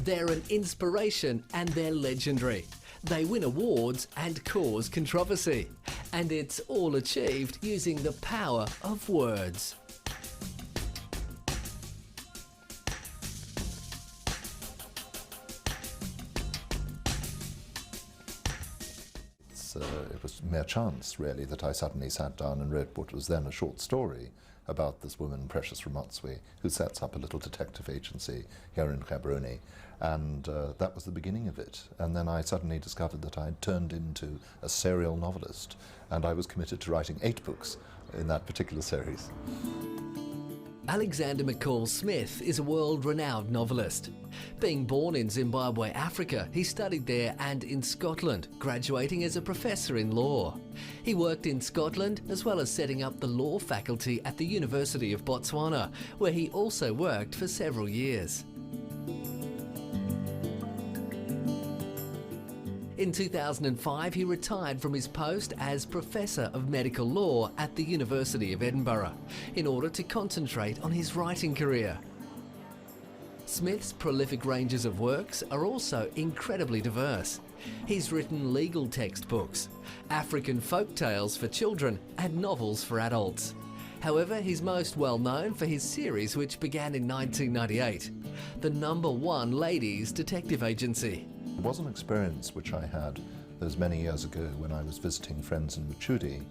They're an inspiration and they're legendary. They win awards and cause controversy. And it's all achieved using the power of words. It was mere chance, really, that I suddenly sat down and wrote what was then a short story about this woman, Precious Ramotswe, who sets up a little detective agency here in Gaborone. And that was the beginning of it. And then I suddenly discovered that I had turned into a serial novelist, and I was committed to writing 8 books in that particular series. Alexander McCall Smith is a world-renowned novelist. Being born in Zimbabwe, Africa, he studied there and in Scotland, graduating as a professor in law. He worked in Scotland as well as setting up the law faculty at the University of Botswana, where he also worked for several years. In 2005, he retired from his post as Professor of Medical Law at the University of Edinburgh in order to concentrate on his writing career. Smith's prolific ranges of works are also incredibly diverse. He's written legal textbooks, African folk tales for children and novels for adults. However, he's most well known for his series which began in 1998, the #1 Ladies Detective Agency. It was an experience which I had those many years ago when I was visiting friends in Machudi.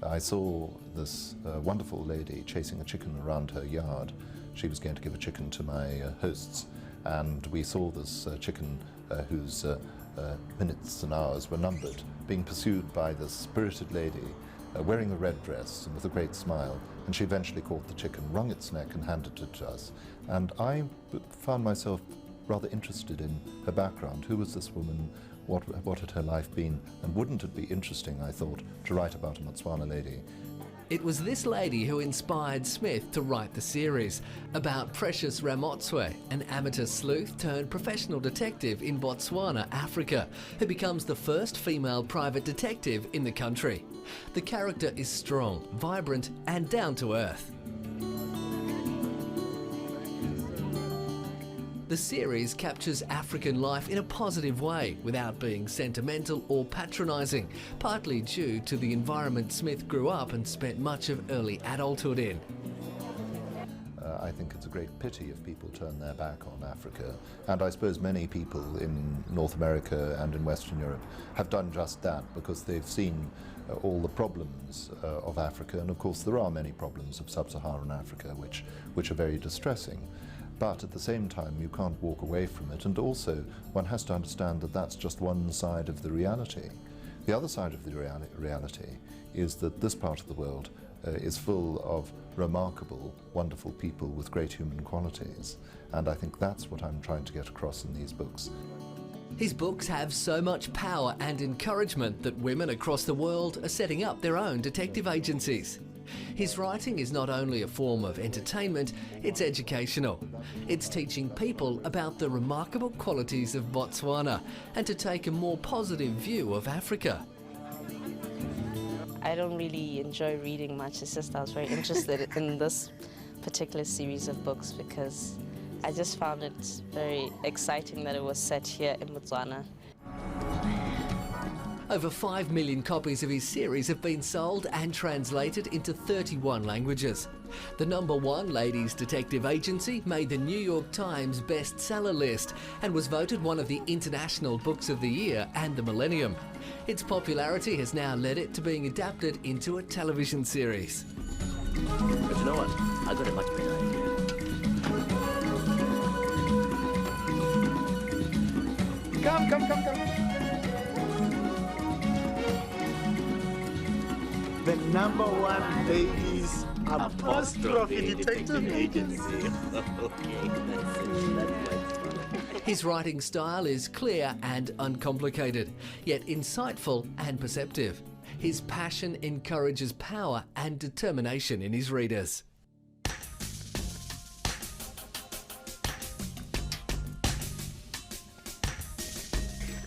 I saw this wonderful lady chasing a chicken around her yard. She was going to give a chicken to my hosts, and we saw this chicken whose minutes and hours were numbered, being pursued by this spirited lady wearing a red dress and with a great smile, and she eventually caught the chicken, wrung its neck and handed it to us. And I found myself rather interested in her background. Who was this woman? What had her life been? And wouldn't it be interesting, I thought, to write about a Botswana lady? It was this lady who inspired Smith to write the series about Precious Ramotswe, an amateur sleuth turned professional detective in Botswana, Africa, who becomes the first female private detective in the country. The character is strong, vibrant and down to earth. The series captures African life in a positive way without being sentimental or patronising, partly due to the environment Smith grew up and spent much of early adulthood in. I think it's a great pity if people turn their back on Africa, and I suppose many people in North America and in Western Europe have done just that because they've seen all the problems of Africa, and of course there are many problems of sub-Saharan Africa which are very distressing. But at the same time, you can't walk away from it, and also one has to understand that that's just one side of the reality. The other side of the reality is that this part of the world is full of remarkable, wonderful people with great human qualities, and I think that's what I'm trying to get across in these books. His books have so much power and encouragement that women across the world are setting up their own detective agencies. His writing is not only a form of entertainment, it's educational. It's teaching people about the remarkable qualities of Botswana and to take a more positive view of Africa. I don't really enjoy reading much, it's just I was very interested in this particular series of books because I just found it very exciting that it was set here in Botswana. Over 5 million copies of his series have been sold and translated into 31 languages. The #1 Ladies Detective Agency made the New York Times bestseller list and was voted one of the International Books of the Year and the Millennium. Its popularity has now led it to being adapted into a television series. But you know what? I got a much better idea. Come. The #1 Ladies Apostrophe Detective Agency. Okay, that's it. His writing style is clear and uncomplicated, yet insightful and perceptive. His passion encourages power and determination in his readers.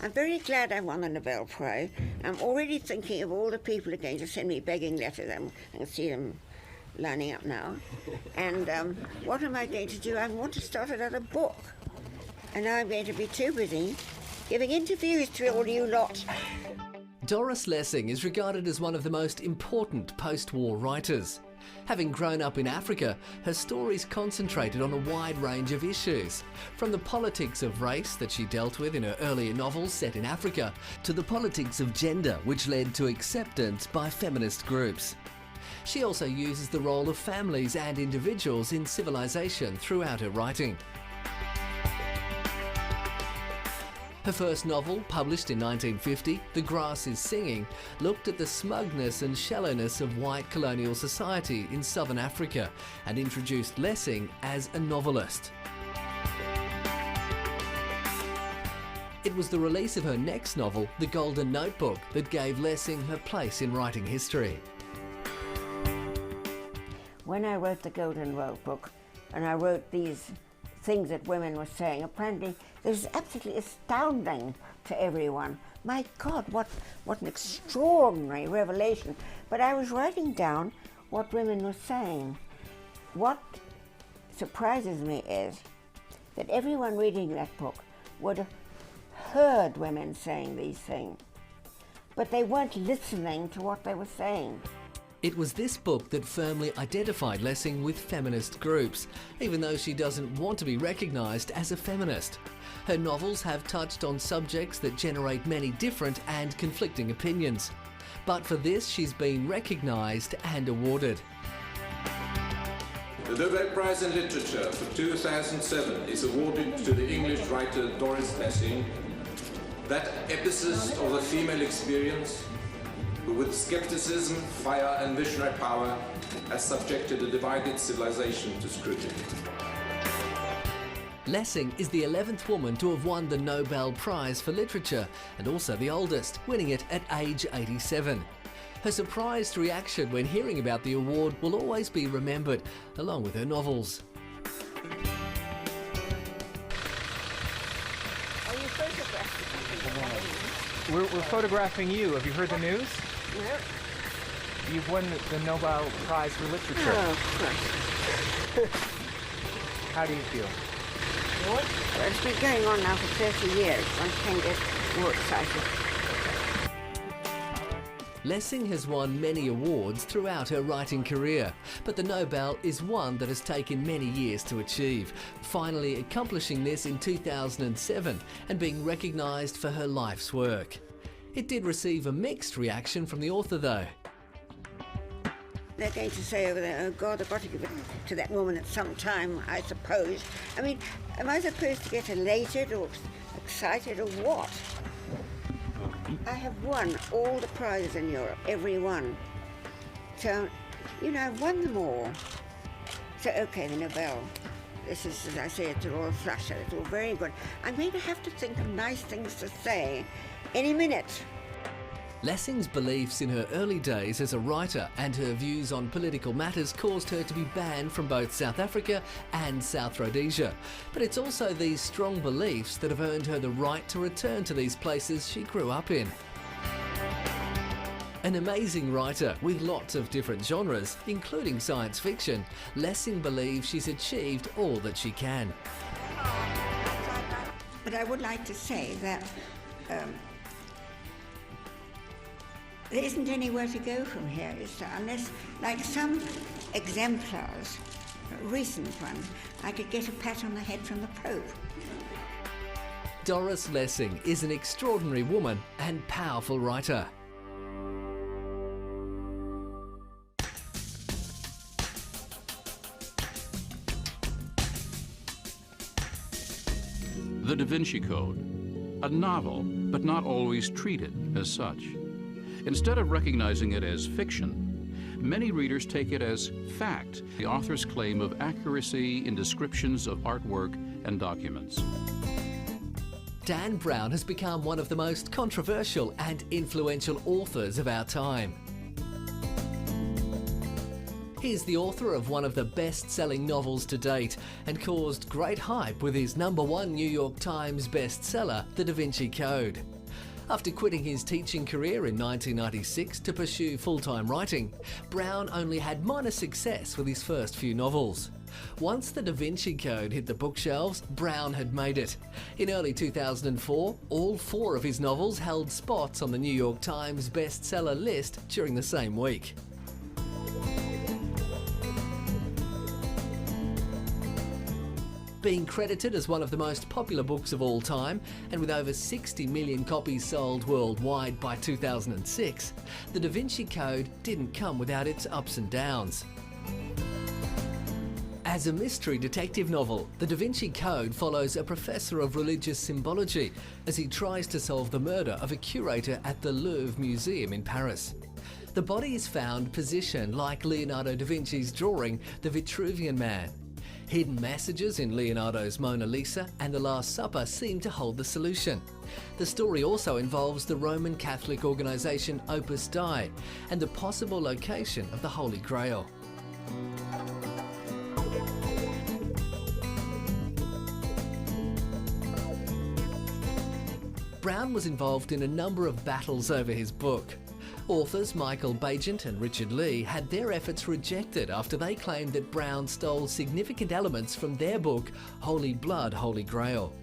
I'm very glad I won the Nobel Prize. I'm already thinking of all the people who are going to send me begging letters. I can see them lining up now. And what am I going to do? I want to start another book. and now I'm going to be too busy giving interviews to all you lot. Doris Lessing is regarded as one of the most important post-war writers. Having grown up in Africa, her stories concentrated on a wide range of issues, from the politics of race that she dealt with in her earlier novels set in Africa, to the politics of gender, which led to acceptance by feminist groups. She also uses the role of families and individuals in civilization throughout her writing. Her first novel, published in 1950, The Grass is Singing, looked at the smugness and shallowness of white colonial society in southern Africa and introduced Lessing as a novelist. It was the release of her next novel, The Golden Notebook, that gave Lessing her place in writing history. When I wrote The Golden Notebook, and I wrote these things that women were saying, apparently it was absolutely astounding to everyone. My God, what an extraordinary revelation. But I was writing down what women were saying. What surprises me is that everyone reading that book would have heard women saying these things, but they weren't listening to what they were saying. It was this book that firmly identified Lessing with feminist groups, even though she doesn't want to be recognised as a feminist. Her novels have touched on subjects that generate many different and conflicting opinions. But for this, she's been recognised and awarded. The Nobel Prize in Literature for 2007 is awarded to the English writer Doris Lessing, that epicist of the female experience, who with skepticism, fire and visionary power has subjected a divided civilization to scrutiny. Lessing is the 11th woman to have won the Nobel Prize for Literature, and also the oldest, winning it at age 87. Her surprised reaction when hearing about the award will always be remembered, along with her novels. Are you photographing? We're photographing you. Have you heard the news? No. You've won the Nobel Prize for Literature. Oh, of course. How do you feel? What? Well, it's been going on now for 30 years. One can get more excited. Lessing has won many awards throughout her writing career, but the Nobel is one that has taken many years to achieve, finally accomplishing this in 2007 and being recognised for her life's work. It did receive a mixed reaction from the author though. They're going to say over there, oh God, I've got to give it to that woman at some time, I suppose. I mean, am I supposed to get elated or excited or what? I have won all the prizes in Europe, every one. So, you know, I've won them all. So, okay, the Nobel. This is, as I say, it's all flush, it's all very good. I'm going to have to think of nice things to say any minute. Lessing's beliefs in her early days as a writer and her views on political matters caused her to be banned from both South Africa and South Rhodesia. But it's also these strong beliefs that have earned her the right to return to these places she grew up in. An amazing writer with lots of different genres, including science fiction, Lessing believes she's achieved all that she can. But I would like to say that there isn't anywhere to go from here, is there? Unless, like some exemplars, recent ones, I could get a pat on the head from the Pope. Doris Lessing is an extraordinary woman and powerful writer. The Da Vinci Code, a novel, but not always treated as such. Instead of recognizing it as fiction, many readers take it as fact, the author's claim of accuracy in descriptions of artwork and documents. Dan Brown has become one of the most controversial and influential authors of our time. He's the author of one of the best-selling novels to date and caused great hype with his #1 New York Times bestseller, The Da Vinci Code. After quitting his teaching career in 1996 to pursue full-time writing, Brown only had minor success with his first few novels. Once The Da Vinci Code hit the bookshelves, Brown had made it. In early 2004, all 4 of his novels held spots on the New York Times bestseller list during the same week. Being credited as one of the most popular books of all time, and with over 60 million copies sold worldwide by 2006, The Da Vinci Code didn't come without its ups and downs. As a mystery detective novel, The Da Vinci Code follows a professor of religious symbology as he tries to solve the murder of a curator at the Louvre Museum in Paris. The body is found positioned like Leonardo da Vinci's drawing, The Vitruvian Man. Hidden messages in Leonardo's Mona Lisa and The Last Supper seem to hold the solution. The story also involves the Roman Catholic organisation Opus Dei and the possible location of the Holy Grail. Brown was involved in a number of battles over his book. Authors Michael Bagent and Richard Lee had their efforts rejected after they claimed that Brown stole significant elements from their book, Holy Blood, Holy Grail.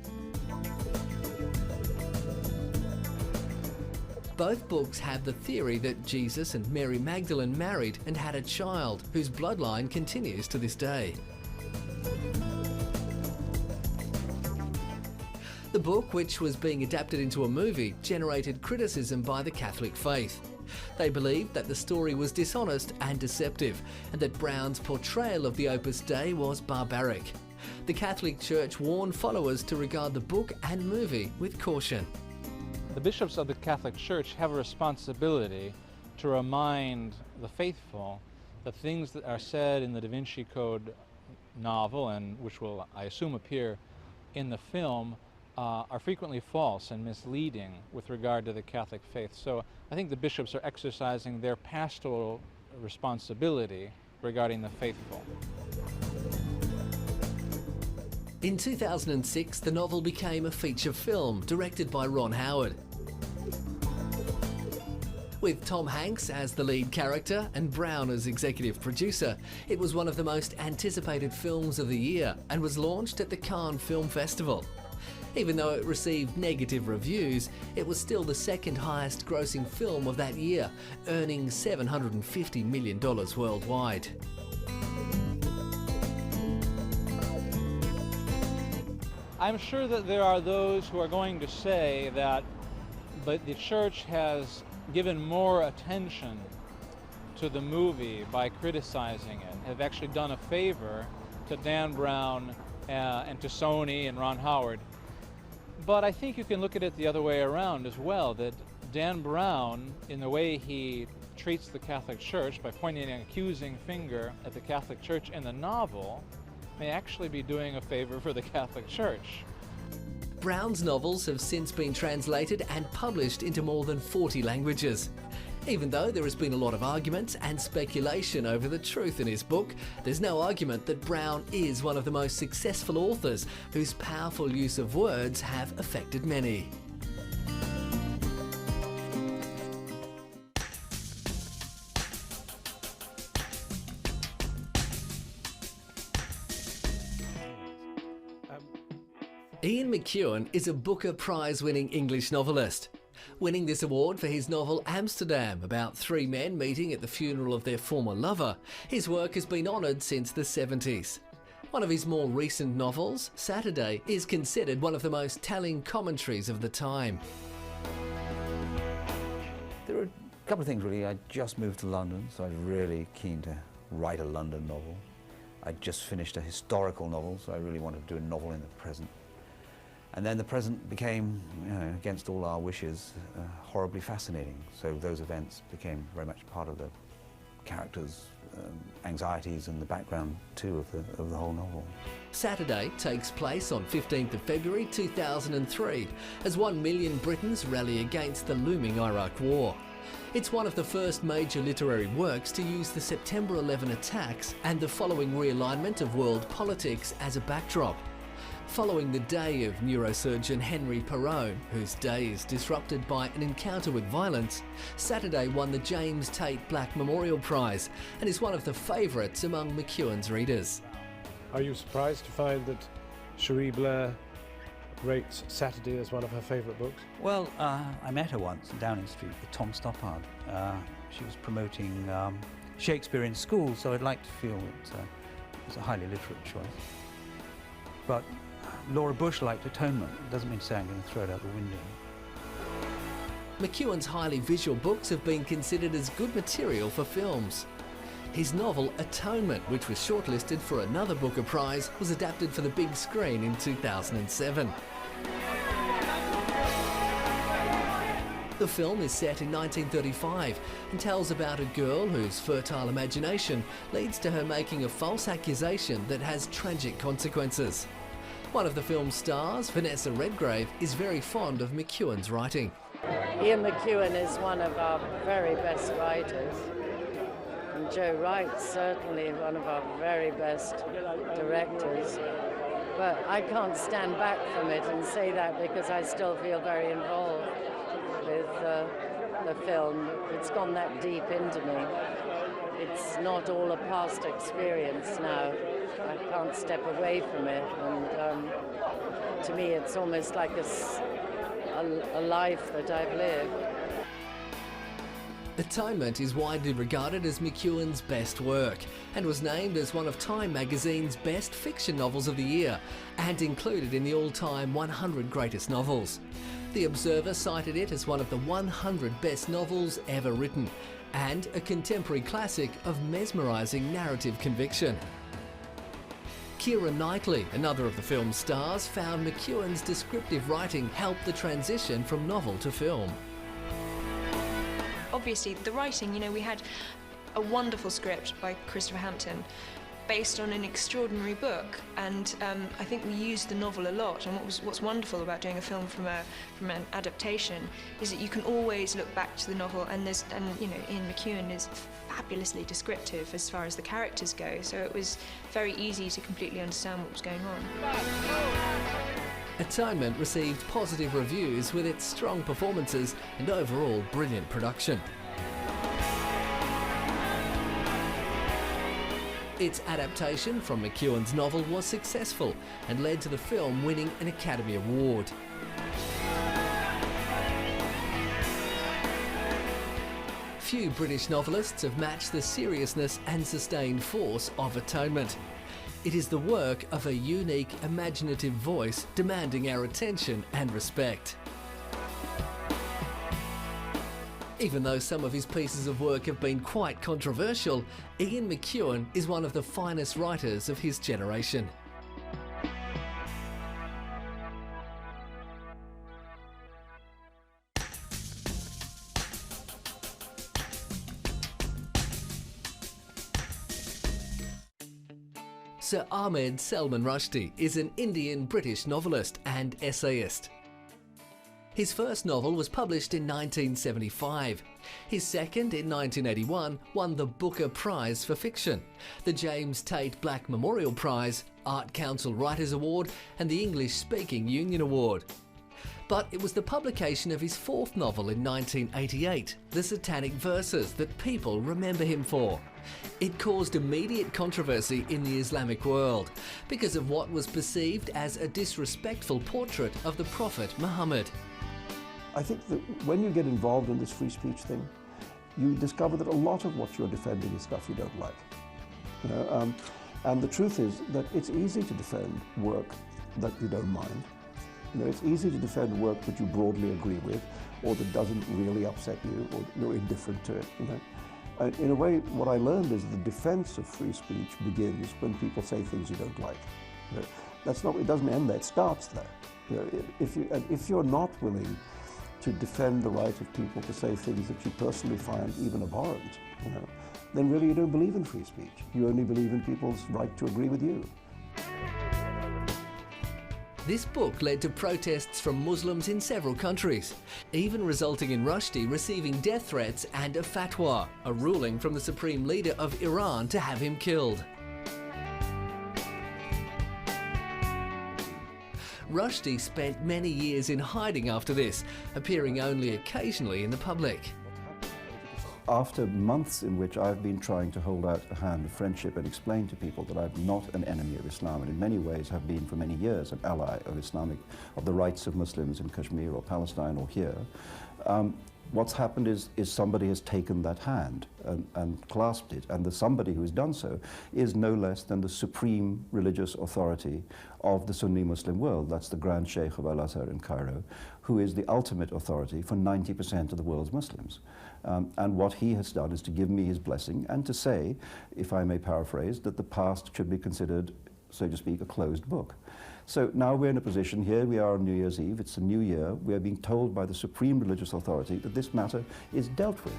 Both books have the theory that Jesus and Mary Magdalene married and had a child, whose bloodline continues to this day. The book, which was being adapted into a movie, generated criticism by the Catholic faith. They believed that the story was dishonest and deceptive, and that Brown's portrayal of the Opus Dei was barbaric. The Catholic Church warned followers to regard the book and movie with caution. The bishops of the Catholic Church have a responsibility to remind the faithful that things that are said in the Da Vinci Code novel, and which will, I assume, appear in the film, are frequently false and misleading with regard to the Catholic faith. So I think the bishops are exercising their pastoral responsibility regarding the faithful. In 2006, the novel became a feature film directed by Ron Howard. With Tom Hanks as the lead character and Brown as executive producer, it was one of the most anticipated films of the year and was launched at the Cannes Film Festival. Even though it received negative reviews, it was still the second highest grossing film of that year, earning $750 million worldwide. I'm sure that there are those who are going to say that but the church has given more attention to the movie by criticizing it, have actually done a favor to Dan Brown and to Sony and Ron Howard. But I think you can look at it the other way around as well, that Dan Brown, in the way he treats the Catholic Church by pointing an accusing finger at the Catholic Church in the novel, may actually be doing a favor for the Catholic Church. Brown's novels have since been translated and published into more than 40 languages. Even though there has been a lot of arguments and speculation over the truth in his book, there's no argument that Brown is one of the most successful authors whose powerful use of words have affected many. Ian McEwan is a Booker Prize-winning English novelist. Winning this award for his novel Amsterdam, about 3 men meeting at the funeral of their former lover, his work has been honoured since the 70s. One of his more recent novels, Saturday, is considered one of the most telling commentaries of the time. There are a couple of things really. I just moved to London, so I was really keen to write a London novel. I just finished a historical novel, so I really wanted to do a novel in the present. And then the present became, against all our wishes, horribly fascinating. So those events became very much part of the characters' anxieties and the background too of the whole novel. Saturday takes place on 15th of February 2003 as 1 million Britons rally against the looming Iraq War. It's one of the first major literary works to use the September 11 attacks and the following realignment of world politics as a backdrop. Following the day of neurosurgeon Henry Perrone, whose day is disrupted by an encounter with violence, Saturday won the James Tate Black Memorial Prize and is one of the favourites among McEwan's readers. Are you surprised to find that Cherie Blair rates Saturday as one of her favourite books? Well, I met her once in Downing Street with Tom Stoppard. She was promoting Shakespeare in school, so I'd like to feel that it was a highly literate choice. But Laura Bush liked Atonement. It doesn't mean to say I'm going to throw it out the window. McEwan's highly visual books have been considered as good material for films. His novel Atonement, which was shortlisted for another Booker Prize, was adapted for the big screen in 2007. The film is set in 1935 and tells about a girl whose fertile imagination leads to her making a false accusation that has tragic consequences. One of the film's stars, Vanessa Redgrave, is very fond of McEwan's writing. Ian McEwan is one of our very best writers. And Joe Wright's certainly one of our very best directors. But I can't stand back from it and say that because I still feel very involved with the film. It's gone that deep into me. It's not all a past experience now. I can't step away from it, and to me it's almost like a life that I've lived. Atonement is widely regarded as McEwan's best work and was named as one of Time magazine's best fiction novels of the year and included in the all-time 100 greatest novels. The Observer cited it as one of the 100 best novels ever written and a contemporary classic of mesmerising narrative conviction. Keira Knightley, another of the film's stars, found McEwan's descriptive writing helped the transition from novel to film. Obviously, the writing, we had a wonderful script by Christopher Hampton based on an extraordinary book, and I think we used the novel a lot. And what's wonderful about doing a film from an adaptation is that you can always look back to the novel, and Ian McEwan is fabulously descriptive as far as the characters go, so it was very easy to completely understand what was going on. Atonement received positive reviews with its strong performances and overall brilliant production. Its adaptation from McEwan's novel was successful and led to the film winning an Academy Award. Few British novelists have matched the seriousness and sustained force of Atonement. It is the work of a unique, imaginative voice demanding our attention and respect. Even though some of his pieces of work have been quite controversial, Ian McEwan is one of the finest writers of his generation. Sir Ahmed Salman Rushdie is an Indian-British novelist and essayist. His first novel was published in 1975. His second, in 1981, won the Booker Prize for Fiction, the James Tate Black Memorial Prize, Art Council Writers Award and the English Speaking Union Award. But it was the publication of his fourth novel in 1988, The Satanic Verses, that people remember him for. It caused immediate controversy in the Islamic world because of what was perceived as a disrespectful portrait of the Prophet Muhammad. I think that when you get involved in this free speech thing, you discover that a lot of what you're defending is stuff you don't like. And the truth is that it's easy to defend work that you don't mind. It's easy to defend work that you broadly agree with, or that doesn't really upset you, or you're indifferent to it. And in a way, what I learned is the defense of free speech begins when people say things you don't like. That's not. It doesn't end there. It starts there. If you're not willing to defend the right of people to say things that you personally find even abhorrent, then really you don't believe in free speech. You only believe in people's right to agree with you. This book led to protests from Muslims in several countries, even resulting in Rushdie receiving death threats and a fatwa, a ruling from the supreme leader of Iran to have him killed. Rushdie spent many years in hiding after this, appearing only occasionally in the public. After months in which I've been trying to hold out a hand of friendship and explain to people that I'm not an enemy of Islam, and in many ways have been for many years an ally of the rights of Muslims in Kashmir or Palestine or here, what's happened is somebody has taken that hand and clasped it, and the somebody who has done so is no less than the supreme religious authority of the Sunni Muslim world. That's the Grand Sheikh of Al-Azhar in Cairo, who is the ultimate authority for 90% of the world's Muslims. And what he has done is to give me his blessing and to say, if I may paraphrase, that the past should be considered, so to speak, a closed book. So now we're in a position, here we are on New Year's Eve, it's a new year, we are being told by the supreme religious authority that this matter is dealt with.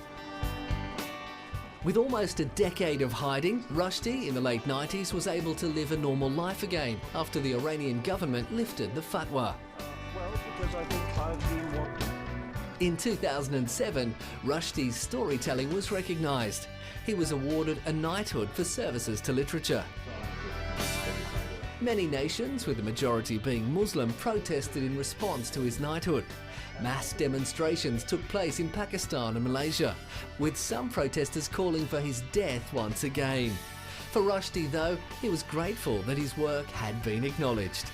With almost a decade of hiding, Rushdie in the late 90s was able to live a normal life again after the Iranian government lifted the fatwa. Well, because I think I've been wanting. In 2007, Rushdie's storytelling was recognised. He was awarded a knighthood for services to literature. Many nations, with the majority being Muslim, protested in response to his knighthood. Mass demonstrations took place in Pakistan and Malaysia, with some protesters calling for his death once again. For Rushdie, though, he was grateful that his work had been acknowledged.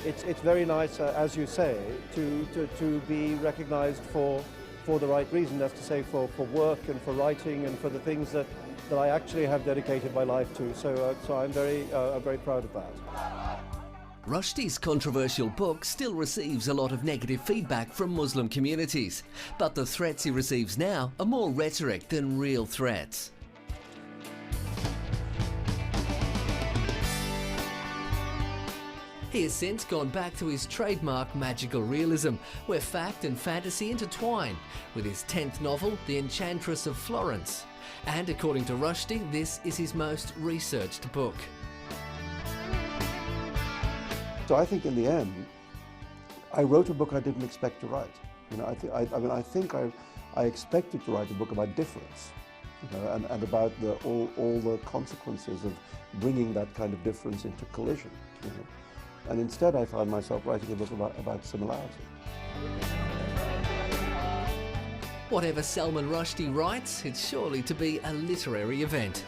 It's very nice, as you say, to be recognised for the right reason, that's to say for work and for writing and for the things that I actually have dedicated my life to. So I'm very proud of that. Rushdie's controversial book still receives a lot of negative feedback from Muslim communities, but the threats he receives now are more rhetoric than real threats. He has since gone back to his trademark magical realism, where fact and fantasy intertwine, with his 10th novel, The Enchantress of Florence. And according to Rushdie, this is his most researched book. So I think in the end, I wrote a book I didn't expect to write. You know, I think I expected to write a book about difference, you know, and about all the consequences of bringing that kind of difference into collision. You know. And instead I found myself writing a book about similarity. Whatever Salman Rushdie writes, it's surely to be a literary event.